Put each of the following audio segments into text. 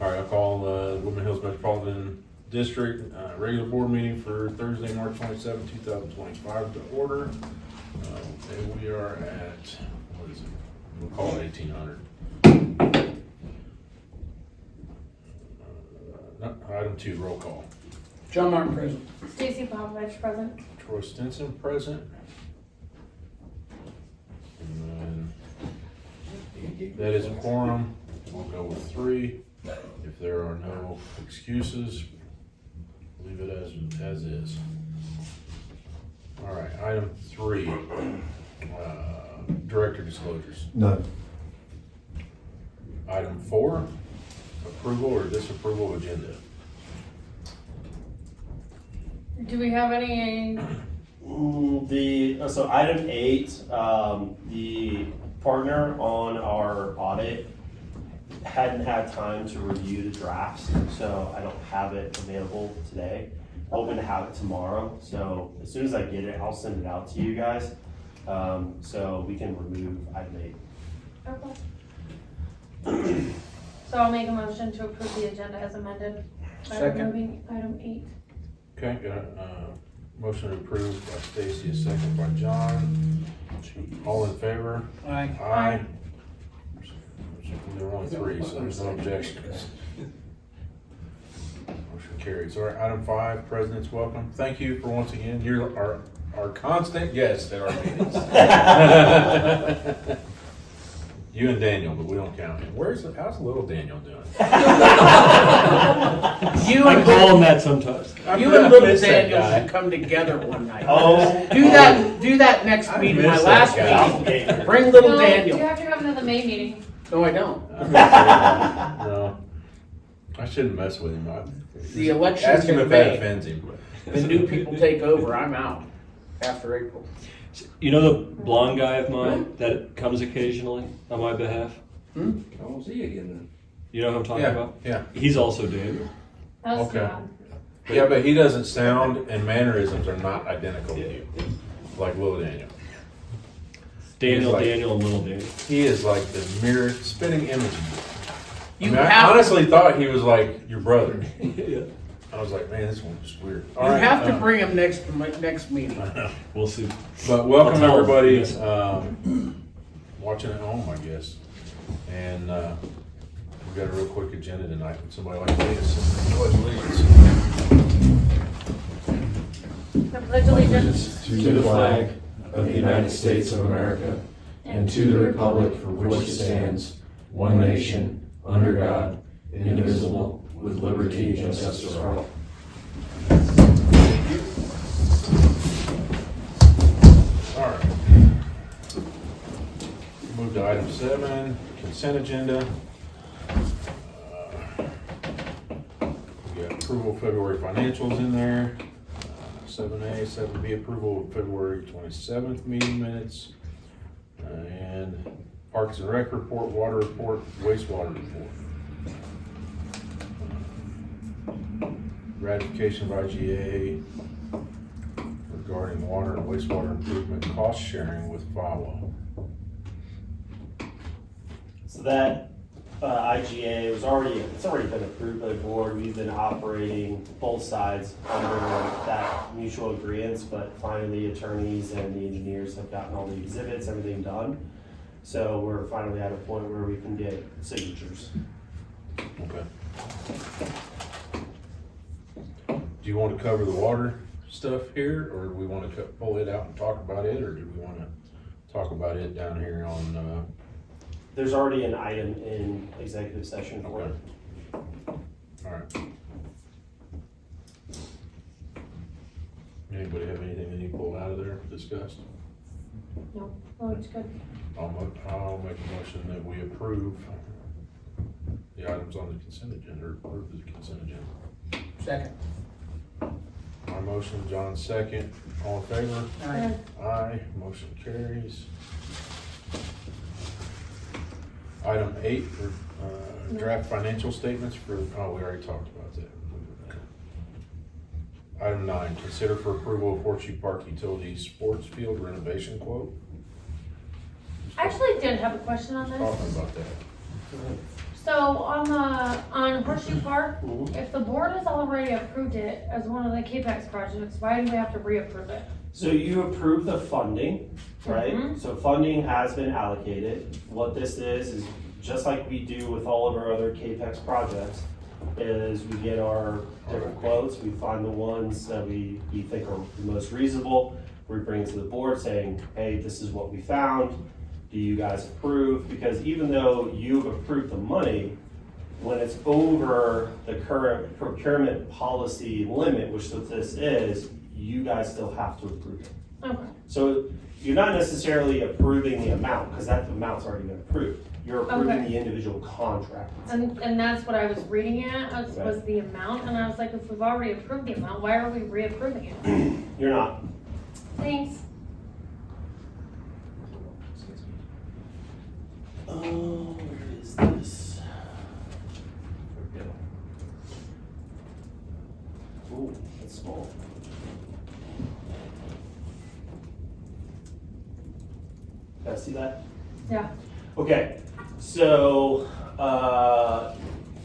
All right, I'll call the Woodland Hills Metropolitan District regular board meeting for Thursday, March 27, 2025 to order. And we are at, what is it? We'll call it 1800. Item 2, roll call. John Martin present. Stacy Popovich present. Troy Stinson present. And then that is a quorum. We'll go with 3. If there are no excuses, leave it as is. All right, item 3, director disclosures. None. Item 4, approval or disapproval of agenda. Do we have any? So item 8, the partner on our audit hadn't had time to review the drafts, so I don't have it available today. Hoping to have it tomorrow, so as soon as I get it, I'll send it out to you guys, so we can remove item 8. Okay. So I'll make a motion to approve the agenda as amended by Second. removing item 8. Okay, got a motion to approve by Stacy, a second by John. All in favor? Aye. Aye. There were only 3, so there's no objections. Motion carries. All right, item 5, President's welcome. Thank you for once again, you're our constant guest at our meetings. You and Daniel, but we don't count him. How's little Daniel doing? You I and call him that sometimes. you and little Daniel should come together one night. Oh, Do that next I meeting, my miss last that meeting. Bring little No, Daniel. you have to come to the May meeting. No, I don't. No, I shouldn't mess with him. The election's Ask him in if that May. offends him. The new people take over, I'm out after April. You know the blonde guy of mine that comes occasionally on my behalf? I won't see you again then. You know who I'm talking about? Yeah. He's also Daniel. That was Okay. bad. Yeah, but he doesn't sound and mannerisms are not identical to you, like little Daniel. Daniel, He's like- Daniel, and little Daniel. He is like the mirror spinning image of you. You I have, honestly thought he was like your brother. Yeah. I was like, man, this one's just weird. you have to bring him next meeting. We'll see. But welcome I'll tell him. everybody Yes. watching at home, I guess. And we got a real quick agenda tonight. Would somebody like to lead us in the pledge of allegiance? I pledge allegiance To the flag of the United States of America and to the republic for which it stands, one nation, under God, indivisible, with liberty and justice for all. All right. Move to item 7, consent agenda. We got approval of February financials in there. 7A, 7B, approval of February 27th meeting minutes. And Parks and Rec report, water report, wastewater report. Ratification by IGA regarding water and wastewater improvement cost sharing with FAWA. so that IGA it's already been approved by the board. We've been operating both sides under that mutual agreement, but finally the attorneys and the engineers have gotten all the exhibits, everything done. So we're finally at a point where we can get signatures. Okay. Do you want to cover the water stuff here, or do we want to pull it out and talk about it, or do we want to talk about it down here on, There's already an item in executive session for it. all right. Anybody have anything they need pulled out of there, discussed? No, oh, it's good. I'll make a motion that we approve the items on the consent agenda, or approve the consent agenda. Second. My motion, John second, all in favor? Aye. Aye, motion carries. Item 8, for draft financial statements for, we already talked about that. Item 9, consider for approval of Horseshoe Park Utilities Sports Field renovation quote. I actually did have a question on this. Talking about that. So on Horseshoe Park, Mhm. if the board has already approved it as one of the CAPEX projects, why do we have to reapprove it? So you approve the funding, right? Mhm. So funding has been allocated. What this is just like we do with all of our other CAPEX projects, is we get our different quotes, we find the ones that we think are the most reasonable. We bring it to the board saying, hey, this is what we found. Do you guys approve? Because even though you've approved the money, when it's over the current procurement policy limit, which what this is, you guys still have to approve it. Okay. So you're not necessarily approving the amount, because that amount's already been approved. You're approving Okay. the individual contract. And that's what I was reading at, was Right. the amount, and I was like, if we've already approved the amount, why are we reapproving it? You're not. Thanks. Oh, where is this? There we go. Ooh, that's small. Guys see that? Yeah. Okay, so,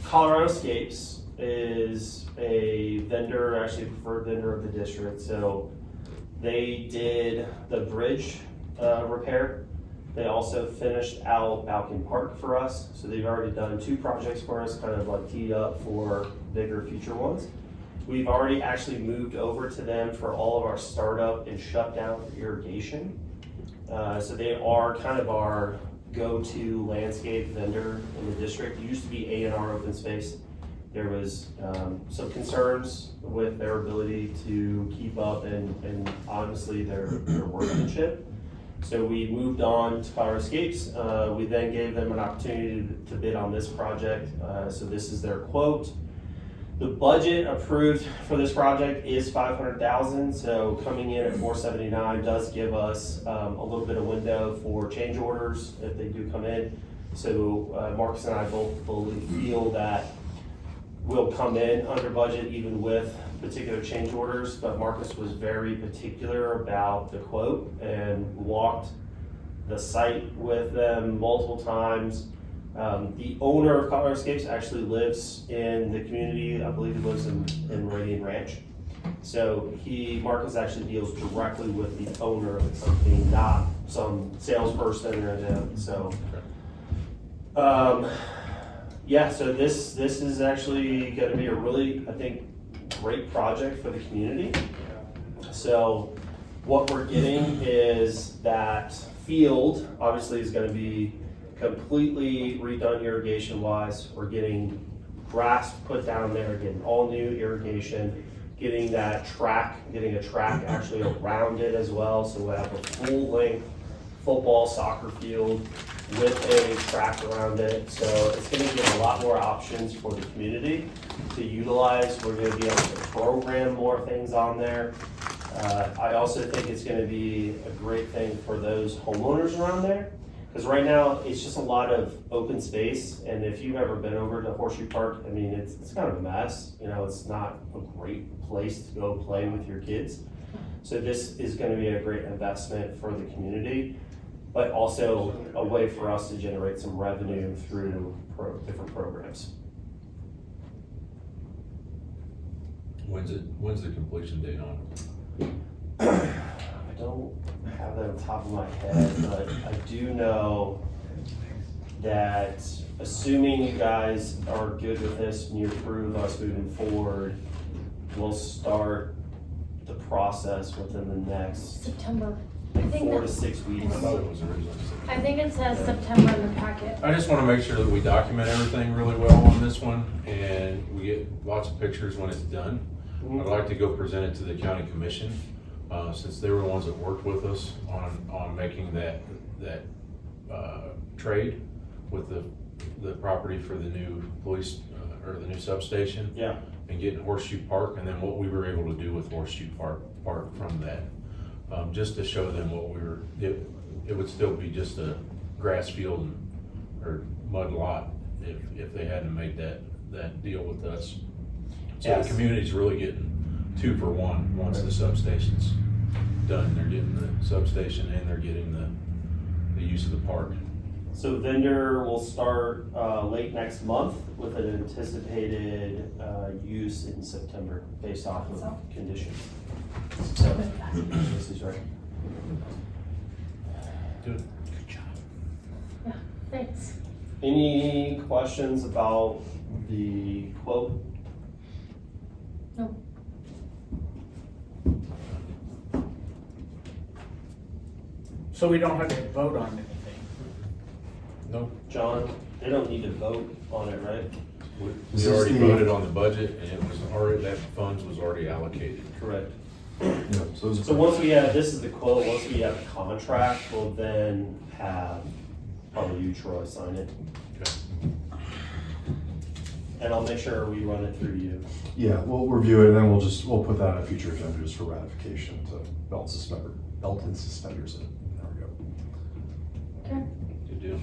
Colorado Scapes is a vendor, actually a preferred vendor of the district, so they did the bridge, repair. They also finished out Balkan Park for us, so they've already done 2 projects for us, kind of like teed up for bigger future ones. We've already actually moved over to them for all of our startup and shutdown for irrigation. So they are kind of our go-to landscape vendor in the district. It used to be A&R Open Space. There was some concerns with their ability to keep up and honestly their workmanship. So we moved on to Colorado Scapes. We then gave them an opportunity to bid on this project. So this is their quote. The budget approved for this project is $500,000, so coming in at $479 does give us a little bit of window for change orders if they do come in. So Marcus and I both fully feel that we'll come in under budget even with particular change orders, but Marcus was very particular about the quote and walked the site with them multiple times. The owner of Colorado Scapes actually lives in the community. I believe he lives in Radian Ranch. So Marcus actually deals directly with the owner of the company, not some salesperson or anything. So, yeah, so this is actually gonna be a really, I think, great project for the community. So what we're getting is that field obviously is gonna be completely redone irrigation wise. We're getting grass put down there, getting all new irrigation, getting a track actually around it as well. So we'll have a full length football, soccer field with a track around it. So it's gonna give a lot more options for the community to utilize. We're gonna be able to program more things on there. I also think it's gonna be a great thing for those homeowners around there. Because right now, it's just a lot of open space, and if you've ever been over to Horseshoe Park, I mean, it's kind of a mess. You know, it's not a great place to go play with your kids. So this is gonna be a great investment for the community, but also a way for us to generate some revenue through different programs. When's the completion date on it? I don't have that on top of my head, but I do know that assuming you guys are good with this and you approve us moving forward, we'll start the process within the next September. I think 4 to that, 6 I weeks. thought it was originally. I think it says September in the packet. I just wanna make sure that we document everything really well on this one, and we get lots of pictures when it's done. I'd like to go present it to the county commission, since they were the ones that worked with us on making that trade with the property for the new police, or the new substation. Yeah. And getting Horseshoe Park, and then what we were able to do with Horseshoe Park from that. Just to show them what it would still be just a grass field or mud lot if they hadn't made that deal with us. So Yes. the community's really getting 2 for 1 once the substation's done. They're getting the substation and they're getting the use of the park. So vendor will start late next month with an anticipated use in September based off of conditions. So, this is right. Good. Thanks. Any questions about the quote? Nope. So we don't have to vote on anything. Nope. John, they don't need to vote on it, right? We already voted on the budget and it was already, that funds was already allocated. Correct. Yeah, so So once we have, this is the quote, once we have a contract, we'll then have, probably you, Troy, sign it. Okay. And I'll make sure we run it through you. yeah, we'll review it and then we'll put that on a future agenda just for ratification to belt and suspenders it. There we go. Okay. Good deal.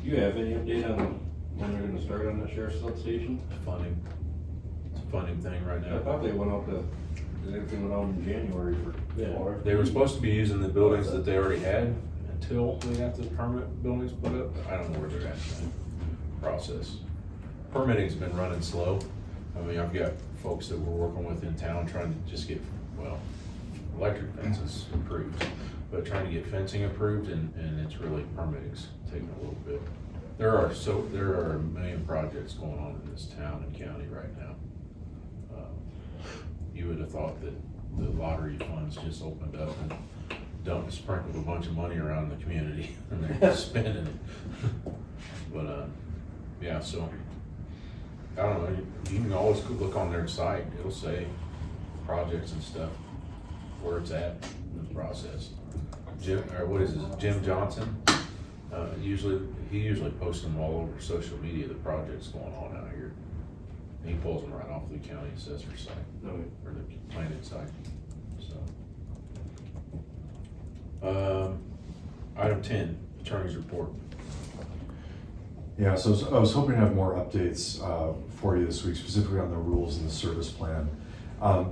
You have any update on when they're gonna start on that sheriff's substation? Funding. It's a funding thing right I now. thought they went out to, everything went out in January for. Yeah, they were supposed to be using the buildings that they already had until they got the permanent buildings put up. I don't know where they're at in the process. Permitting's been running slow. I mean, I've got folks that we're working with in town trying to just get, well, electric fences approved, but trying to get fencing approved and it's really permitting's taking a little bit. There are a million projects going on in this town and county right now. You would have thought that the lottery funds just opened up and sprinkled a bunch of money around the community and they're just spending it. But, yeah, so, I don't know, you can always look on their site, it'll say projects and stuff, where it's at in the process. Jim Johnson, he usually posts them all over social media, the projects going on out here. And he pulls them right off the county assessor site, or the planning site, so. Item 10, attorney's report. Yeah, so I was hoping to have more updates for you this week, specifically on the rules and the service plan.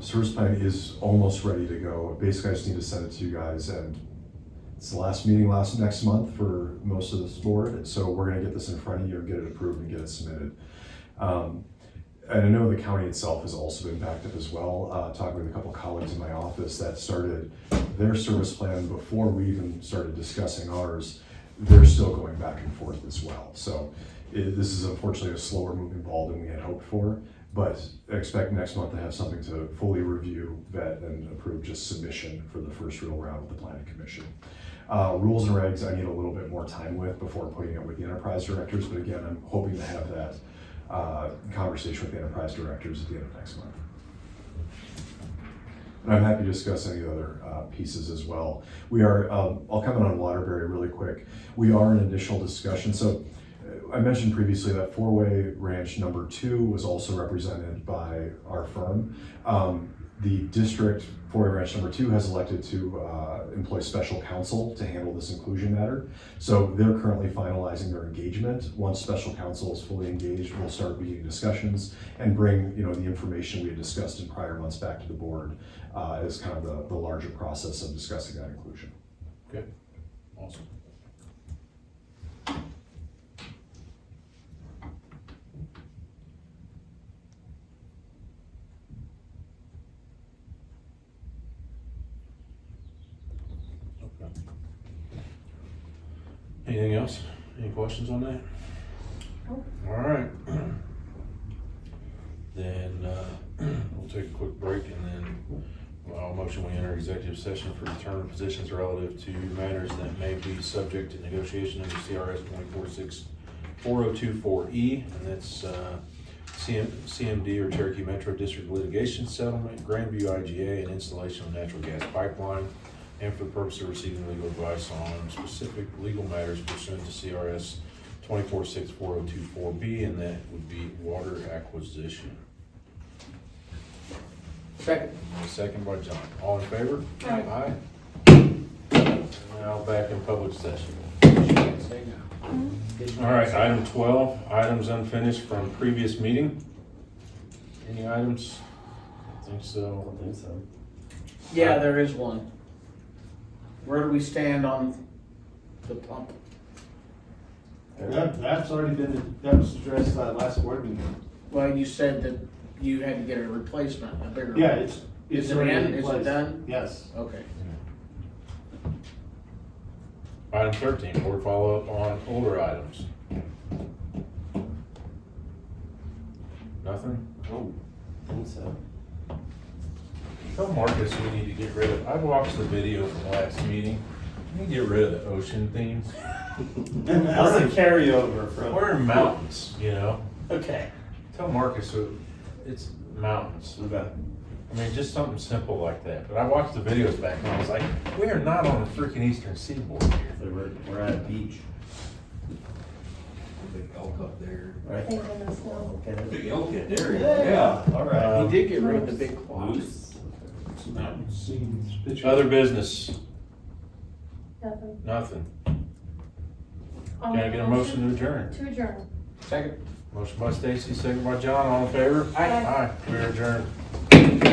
Service plan is almost ready to go. Basically, I just need to send it to you guys, and it's the last meeting next month for most of this board. So we're gonna get this in front of you and get it approved and get it submitted. And I know the county itself has also been backed up as well. Talking with a couple colleagues in my office that started their service plan before we even started discussing ours. They're still going back and forth as well. So this is unfortunately a slower moving ball than we had hoped for, but I expect next month to have something to fully review, vet, and approve just submission for the first real round with the planning commission. Rules and regs I need a little bit more time with before putting it with the enterprise directors, but again, I'm hoping to have that conversation with the enterprise directors at the end of next month. And I'm happy to discuss any other pieces as well. We are, I'll comment on Waterbury really quick. We are in additional discussion. So I mentioned previously that Four-Way Ranch number 2 was also represented by our firm. The district Four-Way Ranch number 2 has elected to employ special counsel to handle this inclusion matter. So they're currently finalizing their engagement. Once special counsel is fully engaged, we'll start beginning discussions and bring the information we had discussed in prior months back to the board as kind of the larger process of discussing that inclusion. Okay, awesome. Anything else? Any questions on that? Nope. All right. Then we'll take a quick break and then I'll motion we enter executive session for determined positions relative to matters that may be subject to negotiation under CRS 246402-4E, and that's CMD or Cherokee Metro District litigation settlement, Grandview IGA, and installation of natural gas pipeline, and for the purpose of receiving legal advice on specific legal matters pursuant to CRS 246402-4B, and that would be water acquisition. Second. Second by John. All in favor? Aye. Now back in public session. Can't say no. All right, item 12, items unfinished from previous meeting. Any items? I think I so. don't think so. Yeah, there is one. Where do we stand on the pump? That's already been, that was addressed last board meeting. Well, you said that you had to get a replacement, a bigger. Yeah, it's Is it already in? in Is it place. done? Yes. Okay. Item 13, board follow-up on older items. Nothing? Oh, I think so. Tell Marcus we need to get rid of, I watched the video from last meeting. We need to get rid of the ocean theme. How's the carryover from? We're in mountains, you know? Okay. Tell Marcus it's mountains. Okay. I mean, just something simple like that. But I watched the videos back and I was like, we are not on the freaking eastern seaboard here. So we're at a beach. Big elk up there. Right. Thank goodness, no. Okay. Big elk in there. Yeah, all right. He did get rid of the big quad. Other business, Nothing. nothing. I'll Can I make get a motion to adjourn? To adjourn. Second. Motion by Stacy, second by John, all in favor? Aye. Aye, we are adjourned.